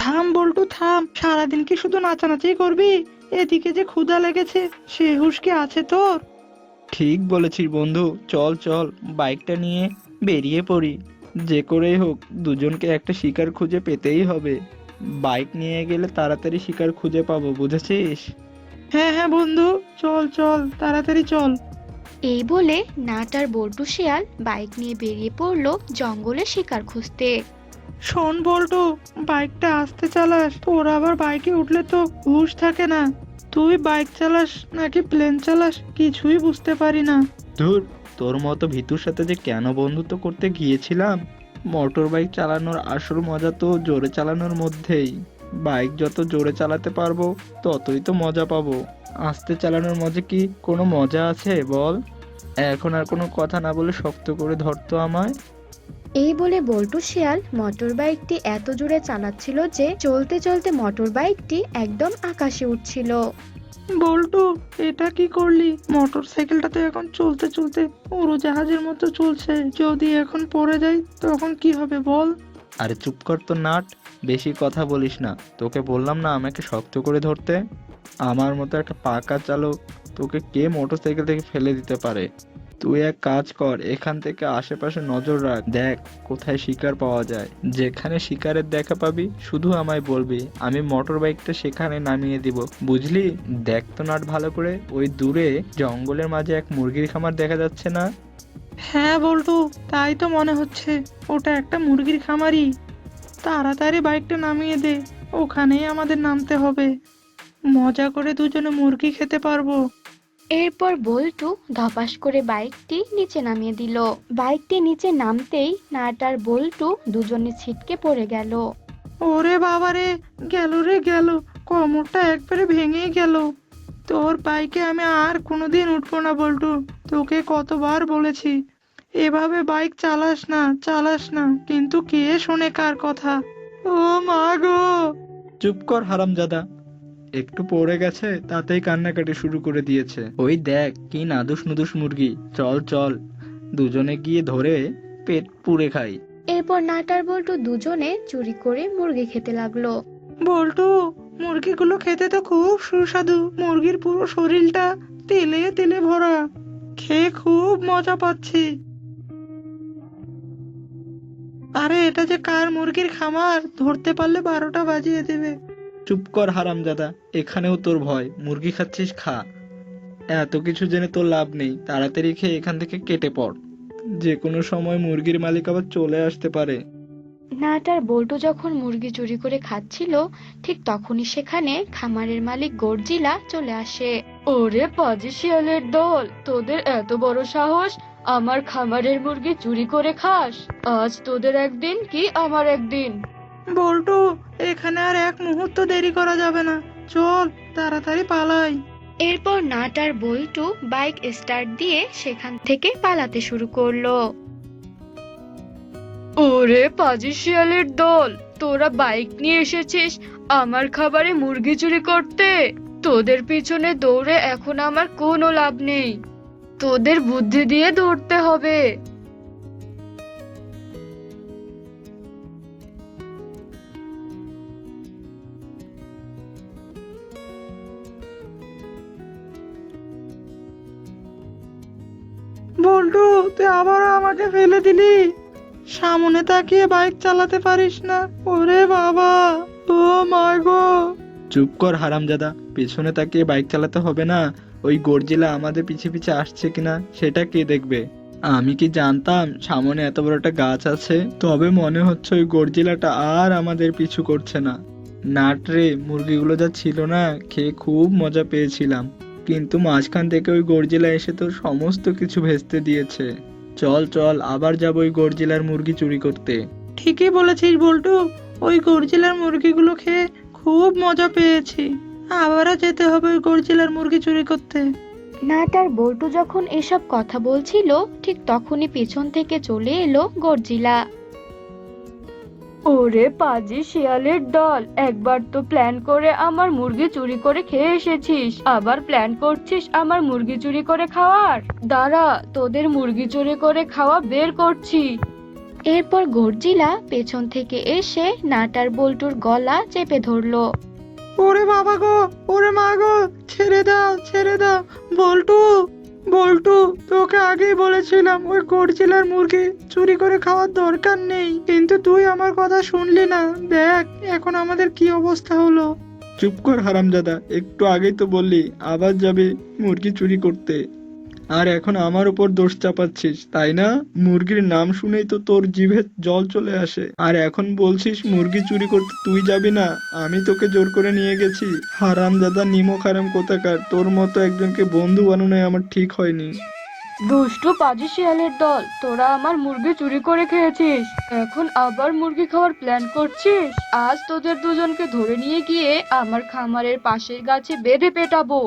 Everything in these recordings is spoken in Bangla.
থাম বল্টু থাম, সারাদিন কি শুধু নাচানাচি করবি? এদিকে যে ক্ষুধা লেগেছে, সে হুঁশ কি আছে তোর? ঠিক বলেছিস বন্ধু, চল চল বাইকটা নিয়ে বেরিয়ে পড়ি। যে করেই হোক দুজনকে একটা শিকার খুঁজে পেতেই হবে। বাইক নিয়ে গেলে তাড়াতাড়ি শিকার খুঁজে পাবো, বুঝেছিস? হ্যাঁ হ্যাঁ বন্ধু, চল চল তাড়াতাড়ি চল। এই বলে নাট আর বল্টু শিয়াল বাইক নিয়ে বেরিয়ে পড়লো জঙ্গলে শিকার খুঁজতে। শোন বল্টু, বাইকটা আস্তে চালাস, তোর আবার বাইকে উঠলে তো হুঁশ থাকে না। তুই বাইক চালাস নাকি প্লেন চালাস কিছুই বুঝতে পারি না। ধুর, তোর মতো ভীতুর সাথে যে কেন বন্ধুত্ব করতে গিয়েছিলাম। মোটর বাইক চালানোর আসল মজা তো জোরে চালানোর মধ্যেই। বাইক যত জোরে চালাতে পারবো ততই তো মজা পাবো। আস্তে চালানোর মজা কি কোনো মজা আছে বল? এখন আর কোনো কথা না বলে শক্ত করে ধরতো আমায়। এই বলে বল্টু শিয়াল মোটর বাইকটি এত জোরে চালাচ্ছিল যে চলতে চলতে মোটর বাইকটি একদম আকাশে উঠছিল। বল্টু, এটা কি করলি? মোটর সাইকেলটা তো এখন চলতে চলতে উড়োজাহাজের মতো চলছে, যদি এখন পড়ে যাই তখন কি হবে বল? আরে চুপ কর তো নাট, বেশি কথা বলিস না। তোকে বললাম না আমাকে শক্ত করে ধরতে। আমার মতো একটা পাকা চালক তোকে কে মোটরসাইকেল থেকে ফেলে দিতে পারে? তুই এক কাজ কর, এখান থেকে আশেপাশে নজর রাখ, দেখ কোথায় শিকার পাওয়া যায়। যেখানে শিকারের দেখা পাবি শুধু আমায় বলবি, আমি মোটর বাইকটা সেখানে নামিয়ে দিব, বুঝলি? দেখ তো নাট ভালো করে, ওই দূরে জঙ্গলের মাঝে এক মুরগির খামার দেখা যাচ্ছে না? হ্যাঁ বল্টু, তাই তো মনে হচ্ছে, ওটা একটা মুরগির খামারই। তাড়াতাড়ি বাইকটা নামিয়ে দে, ওখানেই আমাদের নামতে হবে। মজা করে দুজনে মুরগি খেতে পারবো। এরপর বল্টু ধপাস করে বাইকটি নিচে নামিয়ে দিল। বাইকটি নিচে নামতেই নাট আর বল্টু দুজনে ছিটকে পড়ে গেল। ওরে বাবা রে, গেল রে গেল, কোমরটা একবারে ভেঙে গেল। তোর বাইকে আমি আর কোনোদিন উঠবো না বল্টু, তোকে কতবার বলেছি এভাবে বাইক চালাস না চালাস না, কিন্তু কে শোনে কার কথা? ও মা গো! চুপ কর হারামজাদা, একটু পড়ে গেছে তাতেই কান্নাকাটি শুরু করে দিয়েছে। ওই দেখ কি নাদুস নুদুস মুরগি, চল চল দুজনে গিয়ে ধরে পেট পুড়ে খাই। এরপর নাট আর বল্টু দুজনে চুরি করে মুরগি খেতে লাগলো। বল্টু, মুরগিগুলো খেতে তো খুব সুস্বাদু, মুরগির পুরো শরীরটা তেলে তেলে ভরা, খেয়ে খুব মজা পাচ্ছি। আরে এটা যে কার মুরগির খামার, ধরতে পারলে 12টা বাজিয়ে দেবে। চুপ কর হারামজাদা, এখানেও তোর ভয়? মুরগি খাচ্ছিস, খা। এত কিছু জেনে তোর লাভ নেই, তাড়াতাড়ি খেয়ে এখান থেকে কেটে পড়। যে কোনো সময় মুরগির মালিক আবার চলে আসতে পারে। নাট আর বল্টু যখন মুরগি চুরি করে খাচ্ছিল, ঠিক তখনই সেখানে খামারের মালিক গর্জিলা চলে আসে। ওরে পাজি শিয়ালের দল, তোদের এত বড় সাহস, আমার খামারের মুরগি চুরি করে খাস? আজ তোদের একদিন কি আমার একদিন। বল্টু, এখানে আর এক মুহূর্ত দেরি করা যাবে না, চল তাড়াতাড়ি পালাই। এরপর নাট আর বল্টু বাইক স্টার্ট দিয়ে সেখান থেকে পালাতে শুরু করলো। ওরে পাজি শিয়ালের দল, তোরা বাইক নিয়ে এসেছিস আমার খাবারে মুরগি চুরি করতে? তোদের পিছনে দৌড়ে এখন আমার কোনো লাভ নেই, তোদের বুদ্ধি দিয়ে ধরতে হবে। বল্টু, তুই আবারও আমাকে ফেলে দিলি। সামনে তাকিয়ে বাইক চালাতে পারিস না? ওরে বাবা, ও মা গো! চুপ কর হারামজাদা, পেছনে তাকিয়ে বাইক চালাতে হবে না। ওই গর্জিলা আমাদের পিছে পিছে আসছে কিনা সেটা কে দেখবে? আমি কি জানতাম সামনে এত বড় একটা গাছ আছে? তবে মনে হচ্ছে ওই গর্জিলাটা আর আমাদের পিছু করছে না। নাট রে, মুরগিগুলো যা ছিল না, খেয়ে খুব মজা পেয়েছিলাম, কিন্তু মাঝখান থেকে ওই গর্জিলা এসে তো সমস্ত কিছু ভেস্তে দিয়েছে। চল চল আবার যাবো ওই গর্জিলার মুরগি চুরি করতে। ঠিকই বলেছিস বল্টু, ওই গর্জিলার মুরগিগুলো খেয়ে খুব মজা পেয়েছি, আবারও যেতে হবে ওই গর্জিলার মুরগি চুরি করতে। নাট আর বল্টু যখন এসব কথা বলছিল, ঠিক তখনই পেছন থেকে চলে এলো গর্জিলা। ওরে পাজি শিয়ালের দল, একবার তো প্ল্যান করে আমার মুরগি চুরি করে খেয়ে এসেছিস, আবার প্ল্যান করছিস আমার মুরগি চুরি করে খাওয়ার? দাঁড়া, তোদের মুরগি চুরি করে খাওয়া বের করছি। এরপর গর্জিলা পেছন থেকে এসে নাট আর বল্টুর গলা চেপে ধরলো। ওরে বাবা গো, ওরে মা গো, ছেড়ে দাও, ছেড়ে দাও। বল্টু, বল্টু, তোকে আগেই বলেছিলাম ওই গরজিলার মুরগি চুরি করে খাওয়ার দরকার নেই, কিন্তু তুই আমার কথা শুনলি না। দেখ এখন আমাদের কি অবস্থা হলো। চুপ কর হারামজাদা, একটু আগেই তো বললি আবার যাবে মুরগি চুরি করতে, আর এখন আমার উপর দোষ চাপাচ্ছিস তাই না? মুরগির নাম শুনেই তো তোর জিভে জল চলে আসে, আর এখন বলছিস মুরগি চুরি করতে তুই যাবি না, আমি তোকে জোর করে নিয়ে গেছি। হারামজাদা নিমক হারাম কোথাকার, তোর মতো একজনকে বন্ধু বানানোই আমার ঠিক হয়নি। দুষ্টু পাজি শিয়ালের দল, তোরা আমার মুরগি চুরি করে খেয়েছিস, এখন আবার মুরগি খাওয়ার প্ল্যান করছিস। আজ তোদের দুজনকে ধরে নিয়ে গিয়ে আমার খামারের পাশের গাছে বেঁধে পেটাবো।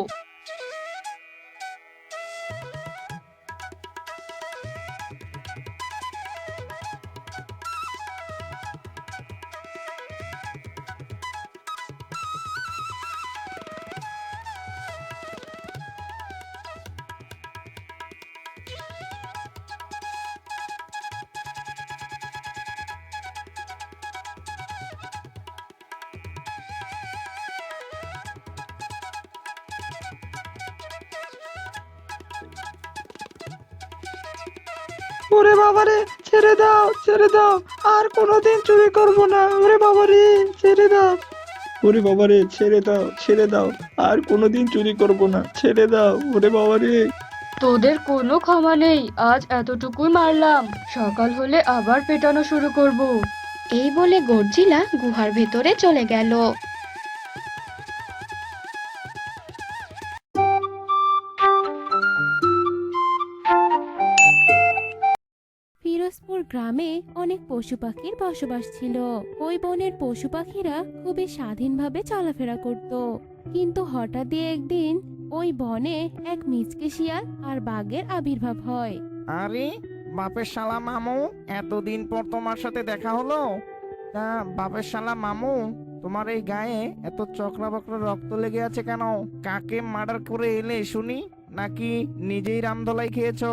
ওরে বাবারে, ছেড়ে দাও, ছেড়ে দাও, আর কোনোদিন চুরি করব না। ওরে বাবারে, ছেড়ে দাও। ওরে বাবারে, ছেড়ে দাও, ছেড়ে দাও, আর কোনোদিন চুরি করব না, ছেড়ে দাও, ওরে বাবারে। তোদের কোনো ক্ষমা নেই, আজ এতটুকুই মারলাম, সকাল হলে আবার পেটানো শুরু করব। এই বলে গর্জিলা গুহার ভেতরে চলে গেল। ফিরোজপুর গ্রামে অনেক পশু পাখির বসবাস ছিল। ওই বনের পশু পাখিরা খুবই স্বাধীনভাবে চলাফেরা করত, কিন্তু হঠাৎই একদিন ওই বনে এক মিচকে শিয়াল আর বাঘের আবির্ভাব হয়। আরে বাপের শালা মামু, এতদিন পর তোমার সাথে দেখা হলো। তা বাপের শালা মামু, তোমার এই গায়ে এত চকরা বকরা রক্ত লেগে আছে কেন? কাকে মার্ডার করে এলে শুনি, নাকি নিজেই রামধলাই খেয়েছো?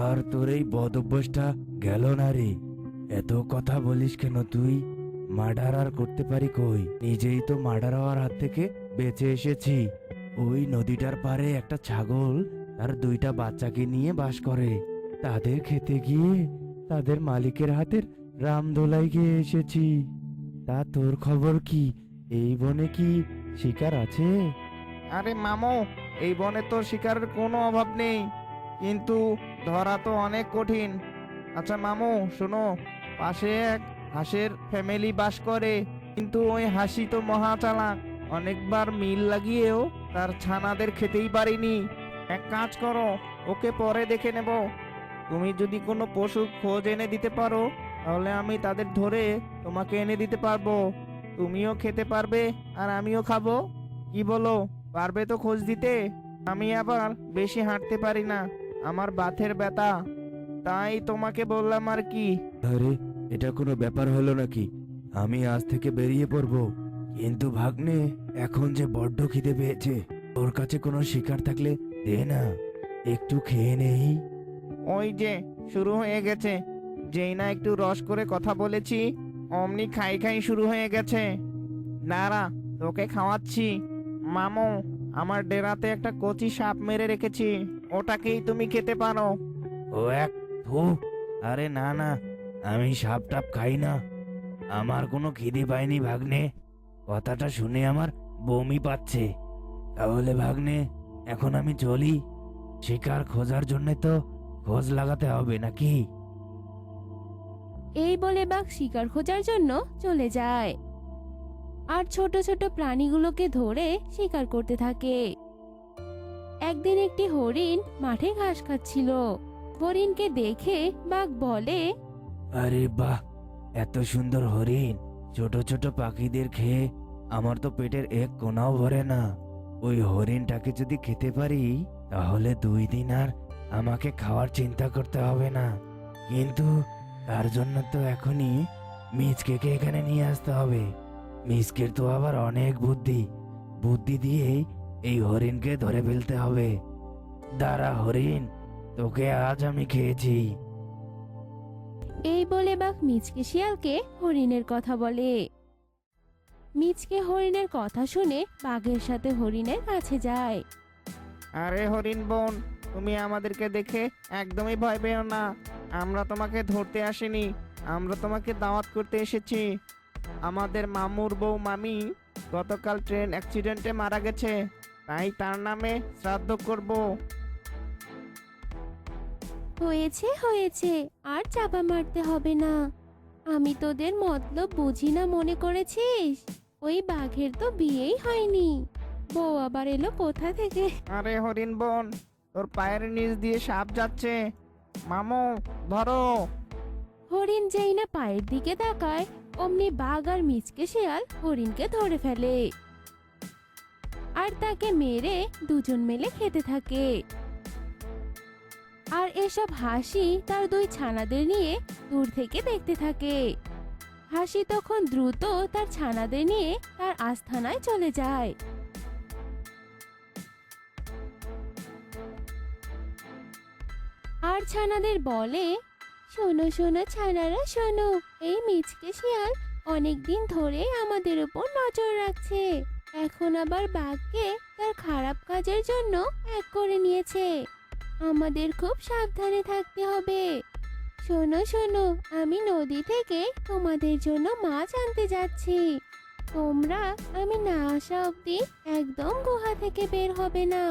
আর তোর এই বদ অভ্যাসটা গেল না রে। এত কথা বলিস কেন তুই? মার্ডার আর করতে পারি কই, নিজেই তো মার্ডার হওয়ার হাত থেকে বেঁচে এসেছি। ওই নদীটার পারে একটা ছাগল তার দুইটা বাচ্চাকে নিয়ে বাস করে, তাদের খেতে গিয়ে তাদের মালিকের হাতের রামদোলাই খেয়ে এসেছি। তা তোর খবর কি? এই বনে কি শিকার আছে? আরে মামু, এই বনে তো শিকারের কোনো অভাব নেই, কিন্তু ধরা তো অনেক কঠিন। আচ্ছা মামু শোনো, পাশে এক হাঁসের ফ্যামিলি বাস করে, কিন্তু ওই হাসি তো মহা চালাক, অনেকবার মিল লাগিয়েও তার ছানাদের খেতেই পারিনি। এক কাজ করো, ওকে পরে দেখে নেব। তুমি যদি কোনো পশুর খোঁজ এনে দিতে পারো, তাহলে আমি তাদের ধরে তোমাকে এনে দিতে পারবো। তুমিও খেতে পারবে আর আমিও খাবো। কি বলো, পারবে তো খোঁজ দিতে? আমি আবার বেশি হাঁটতে পারি না, আমার বাতের ব্যথা, তাই তোমাকে বললাম আর কি। আরে এটা কোনো ব্যাপার হলো নাকি? আমি আজ থেকে বেরিয়ে পড়বো, কিন্তু ভাগ্নে এখন যে বড্ড খিদে পেয়েছে। তোর কাছে কোনো শিকার থাকলে দে না, একটু খেয়ে নেই। ওই যে শুরু হয়ে গেছে, যেই না একটু রস করে কথা বলেছি অমনি খাই খাই শুরু হয়ে গেছে। নারা, তোকে খাওয়াচ্ছি। মামু, আমার ডেরাতে একটা কচি সাপ মেরে রেখেছি, ওটাকেই তুমি খেতে পারো। ও এক থু, আরে না না, আমি সাপ টাপ খাই না। আমার কোনো খিদে পায়নি ভাগ্নে, কথাটা শুনে আমার বমি পাচ্ছে। তাহলে ভাগ্নে এখন আমি চলি, শিকার খোঁজার জন্য তো খোঁজ লাগাতে হবে নাকি? এই বলে বাঘ শিকার খোঁজার জন্য চলে যায় আর ছোট ছোট প্রাণীগুলোকে ধরে শিকার করতে থাকে। একদিন একটি হরিণ মাঠে ঘাস খাচ্ছিল। হরিণকে দেখে বাঘ বলে, আরে বাহ, এত সুন্দর হরিণ! ছোট ছোট পাখিদের খেয়ে আমার তো পেটের এক কোনাও ভরে না। ওই হরিণটাকে যদি খেতে পারি, তাহলে 2 দিন আর আমাকে খাওয়ার চিন্তা করতে হবে না। কিন্তু তার জন্য তো এখনই মিচকেকে এখানে নিয়ে আসতে হবে। মিচকের তো আবার অনেক বুদ্ধি, বুদ্ধি দিয়েই এই হরিণকে ধরে ফেলতে হবে। দাঁড়া হরিণ, তোকে আজ আমি খেয়েছি। এই বলে বাঘ মিচকে শিয়ালকে হরিণের কথা বলে। মিচকে হরিণের কথা শুনে বাঘের সাথে হরিণের কাছে যায়। আরে হরিণ বোন, তুমি আমাদেরকে দেখে একদমই ভয় পেও না। আমরা তোমাকে ধরতে আসিনি, আমরা তোমাকে দাওয়াত করতে এসেছি। আমাদের মামুর বউ মামি গতকাল ট্রেন অ্যাক্সিডেন্টে মারা গেছে, তাই তার নামে শ্রাদ্ধ করব। হয়েছে হয়েছে, আর চাপা মারতে হবে না। আমি তোদের মতলব বুঝি না মনে করেছিস? ওই বাঘের তো বিয়েই হয়নি, বউ আবার এলো কোথা থেকে? আরে হরিণ বোন, তোর পায়ের নিচ দিয়ে সাপ যাচ্ছে, মামু ধরো। হরিণ যেই না পায়ের দিকে তাকায়, অমনি বাঘ আর মিচকে শিয়াল হরিণকে ধরে ফেলে আর তাকে মেরে দুজন মিলে খেতে থাকে। আর এসব হাসি তার দুই ছানাদের নিয়ে দূর থেকে দেখতে থাকে। হাসি তখন দ্রুত তার ছানাদের নিয়ে তার আস্তানায় চলে যায়। আর ছানাদের বলে, শোনো শোনো ছানারা শোনো, এই মিচকে শিয়াল অনেকদিন ধরে আমাদের উপর নজর রাখছে, এখন আবার বাঘকে তার খারাপ কাজের জন্য এক করে নিয়েছে। আমাদের খুব সাবধানে থাকতে হবে। শোনো শোনো, আমি নদী থেকে তোমাদের জন্য মাছ আনতে যাচ্ছি। তোমরা আমি না আসা অবধি একদম গুহা থেকে বের হবে না,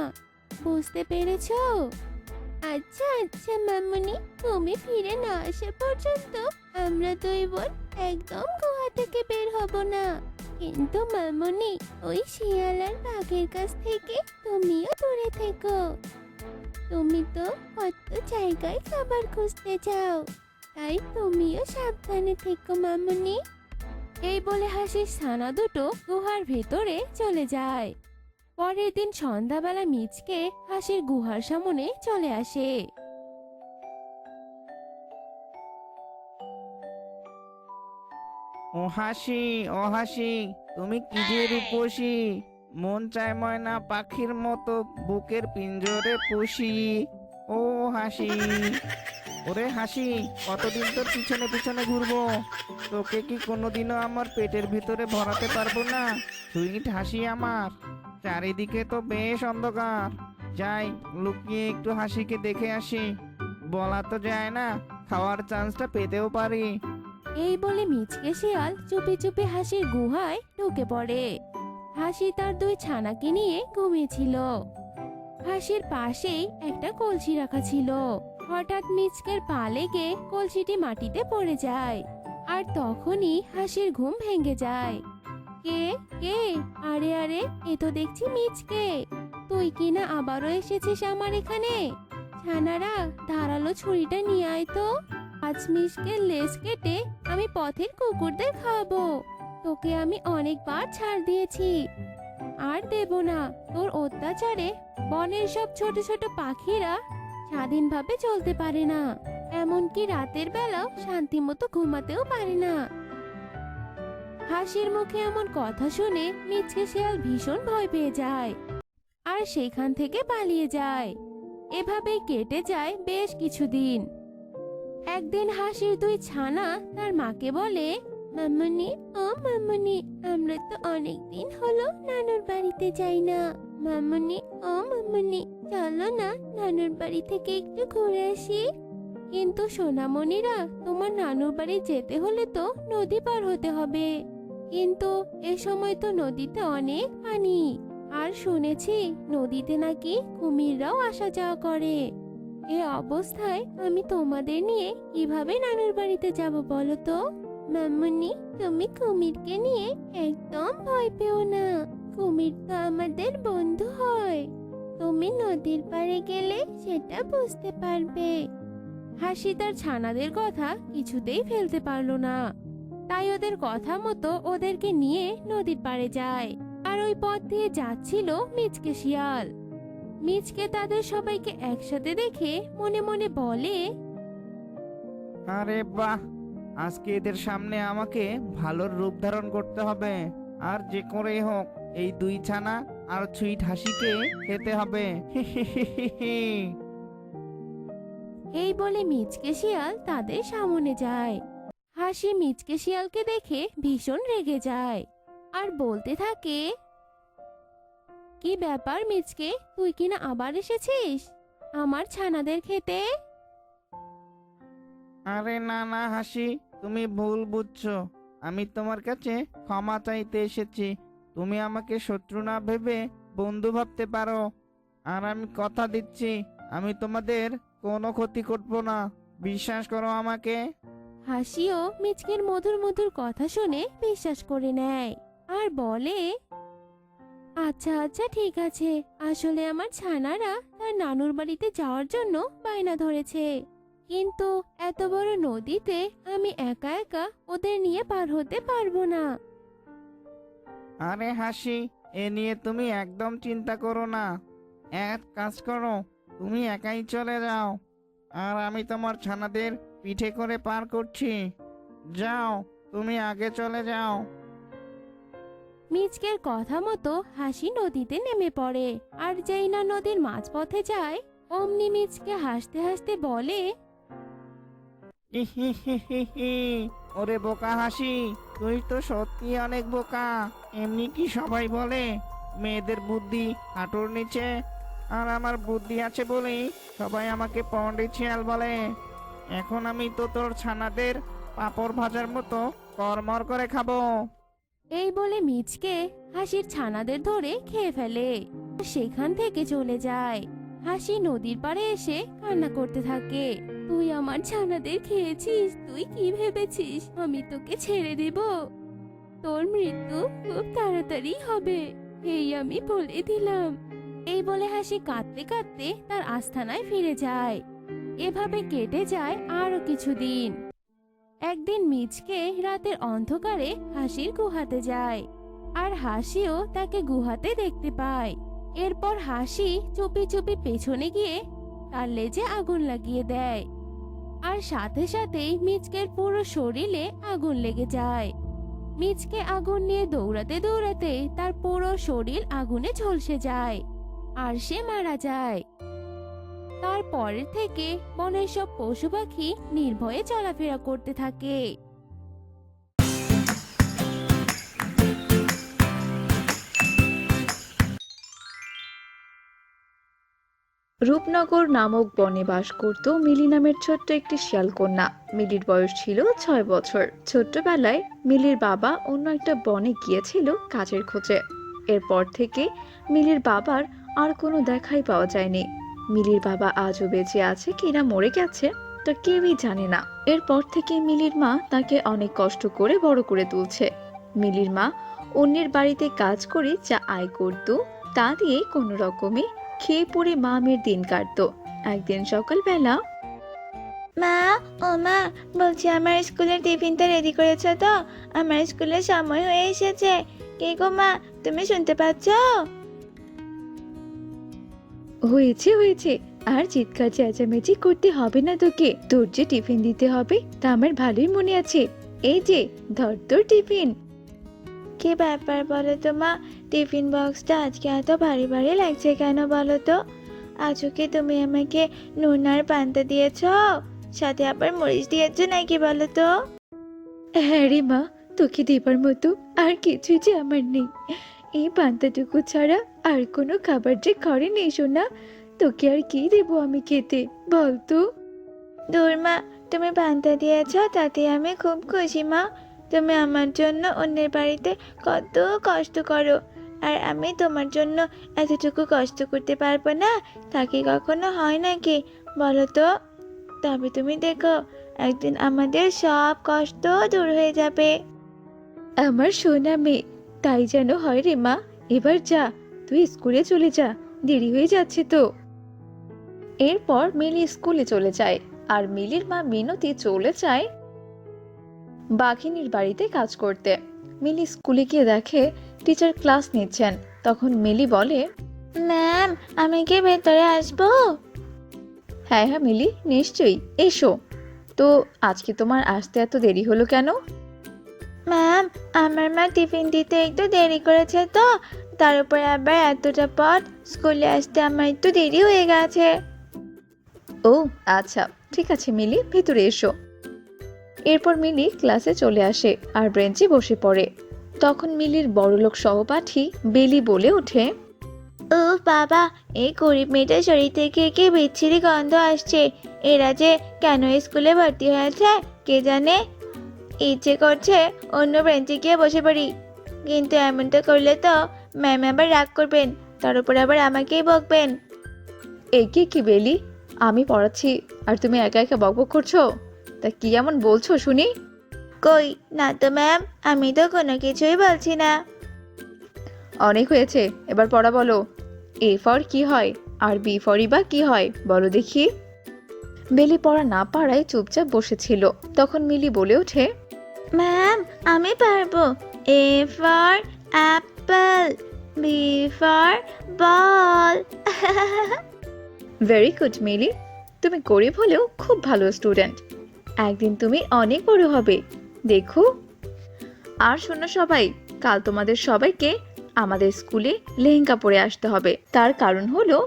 বুঝতে পেরেছো? আচ্ছা আচ্ছা মামুনি, তুমি ফিরে না আসা পর্যন্ত আমরা দুই বোন একদম গুহা থেকে বের হব না। কিন্তু মামুনি, ওই শিয়াল আর বাঘের কাছ থেকে তুমিও দূরে থেকো। তুমি তো কত জায়গায় খাবার খুঁজতে যাও, তাই তুমিও সাবধানে থেকো মামুনি। এই বলে হাসির ছানা দুটো গুহার ভেতরে চলে যায়। পরের দিন সন্ধ্যাবেলা মিচকে হাসির গুহার সামনে চলে আসে। ও হাসি, ও হাসি, তুমি কি যে রূপসী, মন চায় ময়না পাখির মতো বুকের পিঞ্জরে পুষি। ও হাসি, ওরে হাসি, কতদিন তোর পিছনে পিছনে ঘুরবো, তোকে কি কোনোদিনও আমার পেটের ভিতরে ভরাতে পারবো না? সুইট হাসি আমার, চারিদিকে তো বেশ অন্ধকার, যাই লুকিয়ে একটু হাসিকে দেখে আসি, বলা তো যায় না, খাওয়ার চান্সটা পেতেও পারি। এই বলে মিচকে শিয়াল চুপি চুপি হাসির গুহায় ঢুকে পড়ে। হাসি তার দুই ছানাকে নিয়ে ঘুমিয়েছিল। হাসির পাশেই একটা কলসি রাখা ছিল। হঠাৎ মিচকের পা লেগে কলসিটি মাটিতে পড়ে যায়, আর তখনই হাসির ঘুম ভেঙে যায়। কে কে? আরে আরে, এ তো দেখছি মিচকে, তুই কি না আবারও এসেছিস আমার এখানে? ছানারা, ধারালো ছুরিটা নিয়ে আয় তো, আজ মিচকের লেজ কেটে আমি পথের কুকুরদের খাওয়াবো। তোকে আমি অনেকবার ছাড় দিয়েছি, আর দেব না। তোর অত্যাচারে বনের সব ছোট ছোট পাখিরা স্বাধীনভাবে চলতে পারে না, এমনকি রাতের বেলাও শান্তি মতো ঘুমাতেও পারে না। হাসির মুখে এমন কথা শুনে মিচকে শিয়াল ভীষণ ভয় পেয়ে যায় আর সেখান থেকে পালিয়ে যায়। এভাবেই কেটে যায় বেশ কিছুদিন। একদিন হাসির দুই ছানা তার মাকে বলে, মামুনি, ও মামুনি, আমরা তো অনেক দিন হলো নানুর বাড়িতে যাই না। মামুনি, ও মামুনি, চলো না নানুর বাড়ি থেকে একটু ঘুরে আসি। কিন্তু সোনামণিরা, তোমার নানুর বাড়ি যেতে হলে তো নদী পার হতে হবে, কিন্তু এ সময় তো নদীতে অনেক পানি, আর শুনেছি নদীতে নাকি কুমিররাও আসা যাওয়া করে। এ অবস্থায় আমি তোমাদের নিয়ে কিভাবে নানুর বাড়িতে যাব বলো তো? মামুনি, তুমি কুমিরকে নিয়ে একদম ভয় পেও না, কুমির তো আমাদের বন্ধু হয়, তুমি নদীর পাড়ে গেলে সেটা বুঝতে পারবে। হাসি তার ছানাদের কথা কিছুতেই ফেলতে পারলো না, তাই ওদের কথা মতো ওদেরকে নিয়ে নদীর পাড়ে যায়। আর ওই পথ দিয়ে যাচ্ছিল মিচকে শিয়াল। মিচকে তাদের সবাইকে একসাথে দেখে মনে মনে বলে, আরে বাহ, আজকে এদের সামনে আমাকে ভালো রূপ ধারণ করতে হবে, আর যে করেই হোক এই দুই ছানা আর সুইট হাসিকে খেতে হবে। এই বলে মিচকে শিয়াল তাদের সামনে যায়। হাসি মিচকে শিয়ালকে দেখে ভীষণ রেগে যায় আর বলতে থাকে, কি ব্যাপার মিচকে, তুই কিনা আবার এসেছিস আমার ছানাদের খেতে? আরে না না হাসি, তুমি ভুল বুঝছো। আমি তোমার কাছে ক্ষমা চাইতে এসেছি। তুমি আমাকে শত্রু না ভেবে বন্ধু ভাবতে পারো। আর আমি কথা দিচ্ছি, আমি তোমাদের কোনো ক্ষতি করব না। বিশ্বাস করো আমাকে। হাসিও মিচকের মধুর মধুর কথা শুনে বিশ্বাস করে নেয় আর বলে, আচ্ছা আচ্ছা ঠিক আছে, আসলে আমার ছানারা তার নানুর বাড়িতে যাওয়ার জন্য বায়না ধরেছে, কিন্তু এত বড় নদীতে আমি একা একা ওদের নিয়ে পার হতে পারবো না। আরে হাসি, এ নিয়ে তুমি একদম চিন্তা করো না। এক কাজ করো, তুমি একাই চলে যাও, আর আমি তোমার ছানাদের পিঠে করে পার করছি। যাও, তুমি আগে চলে যাও। মিচকের কথা মতো হাসি নদীতে নেমে পড়ে, আর যেই না নদীর মাঝপথে যায় অমনি মিচকে হাসতে হাসতে বলে, ইহিহিহিহি, ওরে বোকা হাসি, তুই তো সত্যি অনেক বোকা। এমনি কি সবাই বলে মেয়েদের বুদ্ধি হাঁটুর নিচে? আর আমার বুদ্ধি আছে বলেই সবাই আমাকে পণ্ডিত শিয়াল বলে। এখন আমি তো তোর ছানাদের পাঁপড় ভাজার মতো কড়মড় করে খাবো। এই বলে মিচকে হাসির ছানাদের ধরে খেয়ে ফেলে আর সেখান থেকে চলে যায়। হাসি নদীর পাড়ে এসে কান্না করতে থাকে, তুই আমার ছানাদের খেয়েছিস, তুই কি ভেবেছিস আমি তোকে ছেড়ে দেব? তোর মৃত্যু খুব তাড়াতাড়ি হবে, এই আমি বলে দিলাম। এই বলে হাসি কাঁদতে কাঁদতে তার আস্তানায় ফিরে যায়। এভাবে কেটে যায় আরো কিছুদিন। একদিন মিচকে রাতের অন্ধকারে হাসির গুহাতে যায়, আর হাসিও তাকে গুহাতে দেখতে পায়। এরপর হাসি চুপি চুপি পেছনে গিয়ে তার লেজে আগুন লাগিয়ে দেয়, আর সাথে সাথেই মিচকের পুরো শরীরে আগুন লেগে যায়। মিচকে আগুন নিয়ে দৌড়াতে দৌড়াতে তার পুরো শরীর আগুনে ঝলসে যায়, আর সে মারা যায়। তারপরের থেকে বনের সব পশু পাখি নির্ভয়ে চলাফেরা করতে থাকে। রূপনগর নামক বনে বাস করত মিলি নামের ছোট্ট একটি শিয়াল কন্যা। মিলির বয়স ছিল 6 বছর। ছোট্টবেলায় মিলির বাবা অন্য একটা বনে গিয়েছিল কাজের খোঁজে। এরপর থেকে মিলির বাবার আর কোনো দেখাই পাওয়া যায়নি। মিলির বাবা আজও বেঁচে আছে কিনা মরে গেছে তা কেউই জানে না। এরপর থেকে মিলির মা তাকে অনেক কষ্ট করে বড় করে তুলছে। মিলির মা অন্যের বাড়িতে কাজ করে যা আয় করত তা দিয়ে কোনো রকমে খেয়ে পড়ে মা মেয়ের দিন কাটতো। একদিন সকালবেলা, মা, ও মা, বলছি আমার স্কুলের টিফিনটা রেডি করেছো তো? আমার স্কুলের সময় হয়ে এসেছে। কে গো মা, তুমি শুনতে পাচ্ছ? হয়েছে হয়েছে, আর চিৎকার চেঁচামেচি করতে হবে না তোকে। তোর যে টিফিন দিতে হবে তা আমার ভালোই মনে আছে। এই যে ধর তোর টিফিন। কি ব্যাপার বলো তো মা, টিফিন বক্সটা আজকে এত ভারী ভারী লাগছে কেন বলো তো? আজও কি তুমি আমাকে নুন আর পান্তা দিয়েছো? সাথে আবার মরিচ দিয়েছো নাকি বলো তো? হ্যাঁ রে মা, তোকে দেবার মতো আর কিছুই যে আমার নেই। এই পান্তাটুকু ছাড়া আর কোনো খাবার যে ঘরে নেই সোনা। তোকে আর কি দেবো আমি খেতে বলতো? দূর মা, তুমি পান্তা দিয়েছ তাতে আমি খুব খুশি মা। তুমি আমার জন্য অন্যের বাড়িতে কত কষ্ট করো, আর আমি তোমার জন্য এতটুকু কষ্ট করতে পারবো না? তা কি কখনো হয় নাকি বলো তো? তবে তুমি দেখো, একদিন আমাদের সব কষ্ট দূর হয়ে যাবে। আমার সোনা মেয়ে, তাই যেন হয় রে মা। এবার যা, তুই স্কুলে চলে যা, দেরি হয়ে যাচ্ছে তো। এরপর মিলি স্কুলে চলে যায়, আর মিলির মা মিনতি চলে যায় বাঘিনীর বাড়িতে কাজ করতে। মিলি স্কুলে গিয়ে দেখে টিচার ক্লাস নিচ্ছেন। তখন মিলি বলে, ম্যাম, আমি কি ভেতরে আসবো? হ্যাঁ হ্যাঁ মিলি, নিশ্চয়ই, এসো। তো আজকে তোমার আসতে এত দেরি হলো কেন? ম্যাম, আমার মা টিফিন দিতে একটু দেরি করেছে তো, তার উপর আবার এতটা পথ স্কুলে আসতে আমার একটু দেরি হয়ে গেছে। ও আচ্ছা, ঠিক আছে মিলি, ভেতরে এসো। এরপর মিলি ক্লাসে চলে আসে আর বেঞ্চে বসে পড়ে। তখন মিলির বড়লোক সহপাঠী বেলি বলে ওঠে, ও বাবা, এই গরিব মেয়েটার শরীর থেকে কি বিচ্ছিরি গন্ধ আসছে। এরা যে কেন স্কুলে ভর্তি হয়েছে কে জানে। ইচ্ছে করছে অন্য বেঞ্চে গিয়ে বসে পড়ি, কিন্তু এমনটা করলে তো ম্যাম আবার রাগ করবেন, তার উপর আবার আমাকেই বকবেন। একে কি বেলি, আমি পড়াচ্ছি আর তুমি একা একা বকবক করছো? তা কি এমন বলছো শুনি? কই না তো ম্যাম, আমি তো কোনো কিছুই বলছি না। অনেক হয়েছে, এবার পড়া বলো। এ ফর কি হয় আর বি ফরই বা কি হয় বলো দেখি। বেলি পড়া না পারায় চুপচাপ বসেছিল। তখন মিলি বলে ওঠে, ম্যাম আমি পারবো। A for apple, B for ball. Very good Mili, তুমি গরিব হলেও খুব ভালো স্টুডেন্ট। একদিন তুমি অনেক বড় হবে, দেখো। আর শোনো সবাই, কাল তোমাদের সবাইকে আমাদের স্কুলে লেহেঙ্গা পরে আসতে হবে। তার কারণ হলো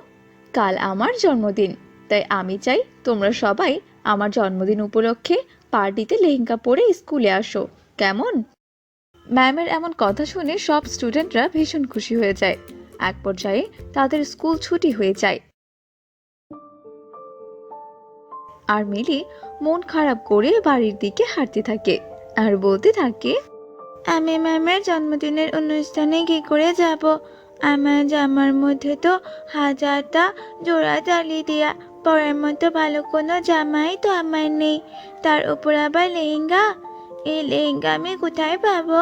কাল আমার জন্মদিন, তাই আমি চাই তোমরা সবাই আমার জন্মদিন উপলক্ষে পার্টিতে লেহেঙ্গা পরে স্কুলে আসো, কেমন? ম্যামের এমন কথা শুনে সব স্টুডেন্টরা ভীষণ খুশি হয়ে যায়। এক পর্যায়ে তাদের স্কুল ছুটি হয়ে যায় আর মিলি মন খারাপ করে বাড়ির দিকে হাঁটতে থাকে আর বলতে থাকে, আমি ম্যামের জন্মদিনের অনুষ্ঠানে কি করে যাব? আমার জামার মধ্যে তো হাজারটা জোড়া তালি দিয়া, পরার মতো ভালো কোনো জামাই তো আমার নেই, তার উপর আবার লেহেঙ্গা। এই লেহেঙ্গা আমি কোথায় পাবো?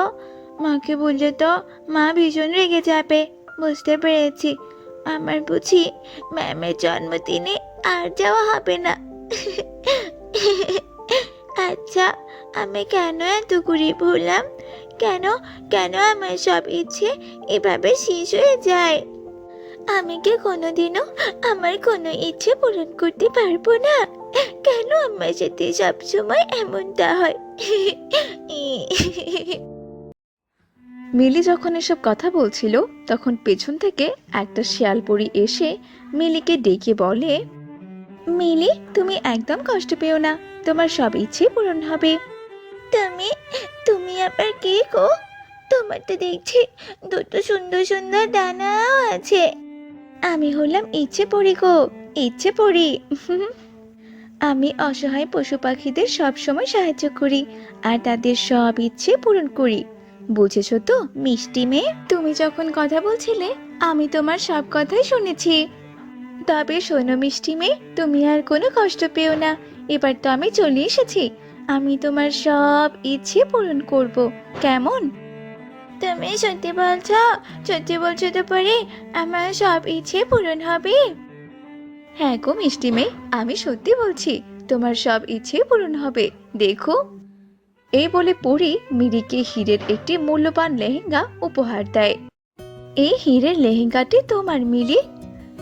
মাকে বললে তো মা ভীষণ রেগে যাবে। বুঝতে পেরেছি, আমার বুঝি ম্যামের জন্মদিনে আর যাওয়া হবে না। আচ্ছা, আমি কেন এত গরিব হলাম? কেন কেন আমার সব ইচ্ছে এভাবে শেষ হয়ে যায়? আমি কি কোনোদিনও আমার কোনো ইচ্ছে পূরণ করতে পারবো না? কেন আমার সাথে সবসময় এমনটা হয়? মিলি যখন এসব কথা বলছিল তখন পেছন থেকে একটা শিয়াল পরী এসে মিলিকে ডেকে বলে, মিলি তুমি একদম কষ্ট পেও না, তোমার সব ইচ্ছে পূরণ হবে। তুমি তুমি আবার কে গো? তোমার তো দেখছি দুটো সুন্দর সুন্দর ডানাও আছে। আমি হলাম ইচ্ছে পড়ি গো, ইচ্ছে পড়ি। আমি অসহায় পশু পাখিদের সব সময় সাহায্য করি আর তাদের সব ইচ্ছে পূরণ করি। বুঝেছো তো মিষ্টি মেয়ে? তুমি যখন কথা বলছিলে আমি তোমার সব কথাই শুনেছি। তবে শোনো মিষ্টি মেয়ে, তুমি আর কোনো কষ্ট পেও না। এবার তো আমি চলে এসেছি, আমি তোমার সব ইচ্ছে পূরণ করব, কেমন? তুমি সত্যি বলছো? সত্যি বলছো তো পরে আমার সব ইচ্ছে পূরণ হবে? হ্যাঁ গো মিষ্টি মেয়ে, আমি সত্যি বলছি, তোমার সব ইচ্ছে পূরণ হবে, দেখো। এই বলে পরি মিরিকে হীরের একটি মূল্যবান লেহেঙ্গা উপহার দেয়। এই হীরের লেহেঙ্গাটি তোমার মিলি,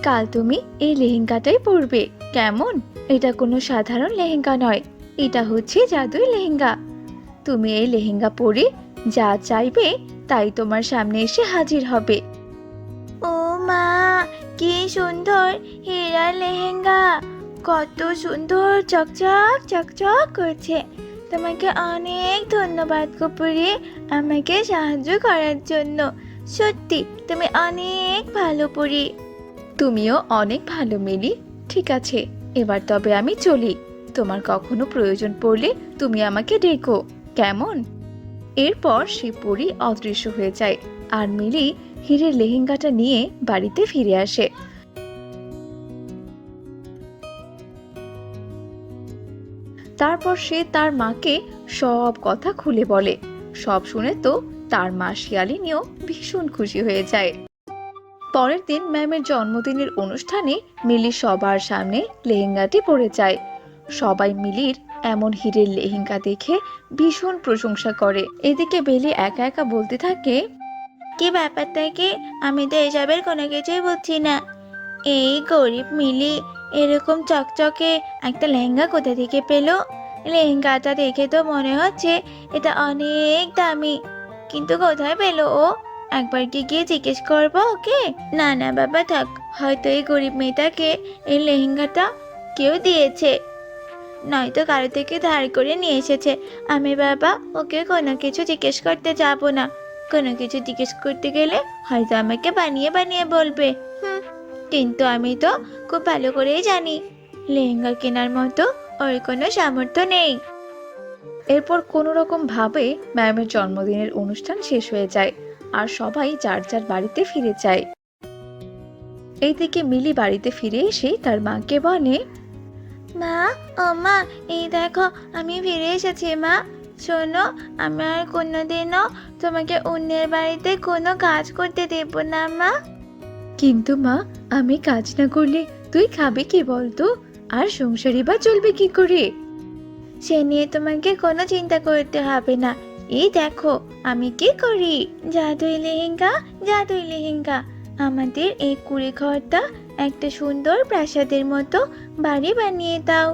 কাল তুমি এই লেহেঙ্গাটাই পরবে, কেমন? এটা কোনো সাধারণ লেহেঙ্গা নয়, এটা হচ্ছে জাদুই লেহেঙ্গা। তুমি এই লেহেঙ্গা পরে যা চাইবে তাই তোমার সামনে এসে হাজির হবে। ও মা, কি সুন্দর হীরার লেহেঙ্গা, কত সুন্দর চকচক চকচক করছে। তোমাকে অনেক ধন্যবাদ কপুরি, আমাকে সাহায্য করার জন্য। সত্যি তুমি অনেক ভালো পরি। তুমিও অনেক ভালো মিলি। ঠিক আছে, এবার তবে আমি চলি। তোমার কখনো প্রয়োজন পড়লে তুমি আমাকে ডেকো, কেমন? এরপর সে পরি অদৃশ্য হয়ে যায় আর মিলি হীরের লেহেঙ্গাটা নিয়ে বাড়িতে ফিরে আসে। তারপর সে তার মাকে সব কথা খুলে বলে। সব শুনে তো তার মা শিয়ালিনীও ভীষণ খুশি হয়ে যায়। পরের দিন ম্যামের জন্মদিনের অনুষ্ঠানে মিলি সবার সামনে লেহেঙ্গাটি পরে যায়। সবাই মিলির এমন হীরের লেহেঙ্গা দেখে ভীষণ প্রশংসা করে। এদিকে বেলি একা একা বলতে থাকে, কি ব্যাপারটা কি? আমি তো এসবের কোনো কিছুই বুঝছি না। এই গরিব মিলি এরকম চকচকে একটা লেহেঙ্গা কোথা থেকে পেলো? লেহেঙ্গাটা দেখে তো মনে হচ্ছে এটা অনেক দামি, কিন্তু কোথায় পেলো ও? একবার কি গিয়ে জিজ্ঞেস করবো ওকে? না না বাবা থাক, হয়তো এই গরিব মেয়েটাকে এই লেহেঙ্গাটা কেউ দিয়েছে। নয়তো কারো থেকে ধার করে নিয়ে এসেছে। আমি বাবা ওকে কোনো কিছু জিজ্ঞেস করতে যাব না। কোনো কিছু জিজ্ঞেস করতে গেলে হয়তো আমাকে বানিয়ে বানিয়ে বলবে। কিন্তু আমি তো খুব ভালো করেই জানি লেহেঙ্গা কেনার মতো ওর কোনো সামর্থ্য নেই। এরপর কোনো রকম ভাবে ম্যামের জন্মদিনের অনুষ্ঠান শেষ হয়ে যায় আর সবাই যার যার বাড়িতে ফিরে যায়। এইদিকে মিলি বাড়িতে ফিরে এসে তার মাকে বলে, মা, ও মা, এই দেখো আমি ফিরে এসেছি মা। শোনো, আমি আর কোনোদিনও তোমাকে অন্যের বাড়িতে কোনো কাজ করতে দেব না মা। কিন্তু মা, আমি কাজ না করলে তুই খাবি কি বলতো? আর সংসারই বা চলবে কি করে? সে নিয়ে তোমাকে কোনো চিন্তা করতে হবে না। এই দেখো আমি কি করি। জাদুই লেহেঙ্গা, জাদুই লেহেঙ্গা। আমাদের এই কুড়ে ঘরটা একটা সুন্দর প্রাসাদের মতো বাড়ি বানিয়ে দাও।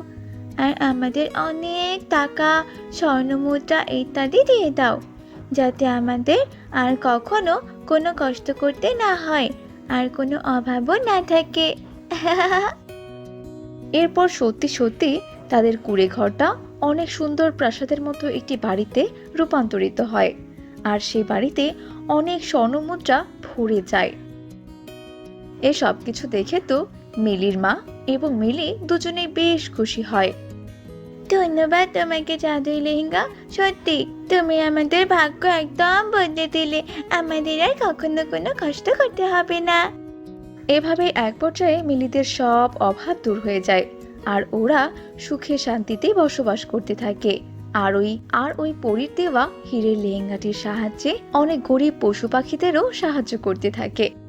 আর আমাদের অনেক টাকা, স্বর্ণমুদ্রা ইত্যাদি দিয়ে দাও, যাতে আমাদের আর কখনো কোনো কষ্ট করতে না হয় আর কোনো অভাবও না থাকে। এরপর সত্যি সত্যি তাদের কুড়ে ঘরটা অনেক সুন্দর প্রাসাদের মতো একটি বাড়িতে রূপান্তরিত হয় আর সেই বাড়িতে অনেক স্বর্ণমুদ্রা ভরে যায়। এসব কিছু দেখে তো মিলির মা এবং মিলি দুজনেই বেশ খুশি হয়। ধন্যবাদ তোমাকে জাদুই লেহেঙ্গা, সত্যি তুমি আমাদের ভাগ্য একদম বদলে দিলে। আমাদের আর কখনো কোনো কষ্ট করতে হবে না। এভাবে এক পর্যায়ে মিলিদের সব অভাব দূর হয়ে যায় আর ওরা সুখে শান্তিতে বসবাস করতে থাকে। আর ওই পরীর দেওয়া হীরের লেহেঙ্গাটির সাহায্যে অনেক গরিব পশু পাখিদেরও সাহায্য করতে থাকে।